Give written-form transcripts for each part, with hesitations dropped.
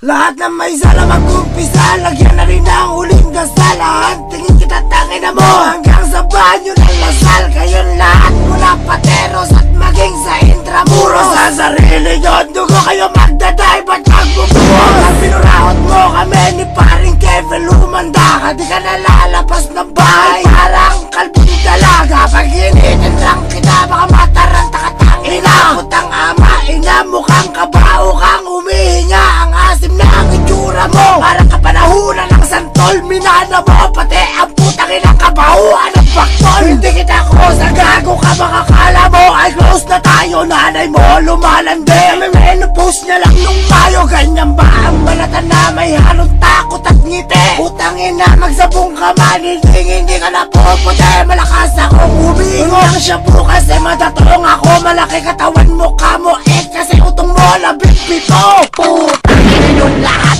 Lahat ng may sala mag-umpisa, lagyan na rin ang huling dasalahan. Tingin kita tangina mo hanggang sa banyo ng Lasal. Kayon lahat mula Pateros at maging sa Intramuros. Sa sarili nyo, dugo kayo magdadive at magbubuhos. Ang pinurahot mo kami ni paring Kevin, lumanda ka, di ka nalalabas ng bahay. Parang kalbong dalaga, pag hinitin lang kita, baka mataranta ka tangina. Putang ama, ina, mukhang kabao kang humihinga. Ang asim na ang itsura mo, parang kapanahunan ng santol. Minana mo, pati ang putang inang kabahuan ng baktol. Hindi kita ko sa gago ka, makakala mo ay close na tayo. Nanay mo lumalande, may menopause niya lang nung Mayo. Ganyan ba ang balatan na may halong takot at ngiti? Putang ina, magsabong ka man, hindi ka na puputi. Malakas akong humingo lang siya bukas, eh matatong ako. Malaki katawan mo, kamo, kasi utong mo labing pito. Putang ina yung lahat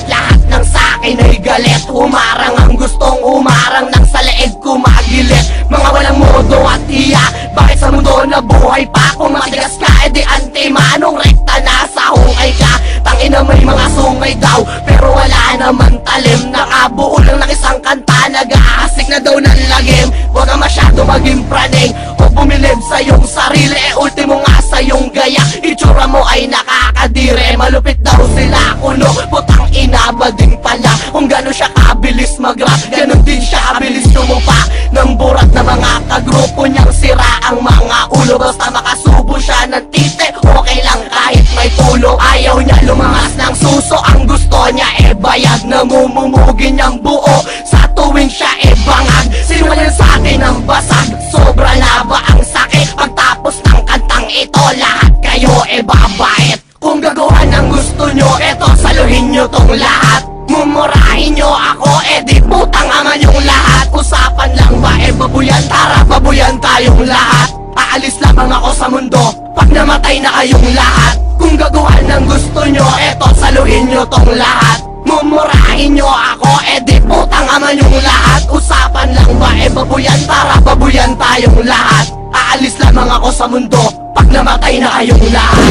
ng sakin ay galit. Humarang ang gustong humarang nang sa leeg ko magilit. Mga walang modo at iya, bakit sa mundo na buhay pa? Kung matigas ka, edi anti-manong rekta na sa hungay ka. Tangina may mga sungay daw, pero wala naman talim. Nakabuo lang ng isang kanta, nag-aasik na daw ng lagim. Huwag ka masyado maging praning o bumilib sa iyong sarili, ultimo nga sa iyong gaya. Itsura mo ay nakakadire, malupit daw sila kuno. Putang ina ba din pala kung gano'n siya kabilis mag-rap, gano'n din siya kabilis tumupa ng burat na mga kagrupo niyang sira ang mga ulo. Basta makasubo siya ng tite, okay lang kahit may tulo. Ayaw niya lumangas ng suso, ang gusto niya e bayag. Namumumugin niyang buo sa tuwing siya e bangag. Sinungaling sa akin ang basag, sobra na ba ang sakit? Pagtapos ng kantang ito, lahat kayo e babait. Kung gagawan ang gusto nyo, eto saluhin nyo tong lahat. Mumurahin nyo ako, di putang ama yung lahat. Usapan lang ba babuyan? Tara babuyan tayong lahat. Aalis lamang ako sa mundo pag namatay na kayong lahat. Kung gagawan ng gusto nyo, eto saluhin nyo tong lahat. Mumurahin nyo ako, di putang ama yung lahat. Usapan lang ba babuyan? Tara babuyan tayong lahat. Aalis lamang ako sa mundo pag namatay na kayong lahat.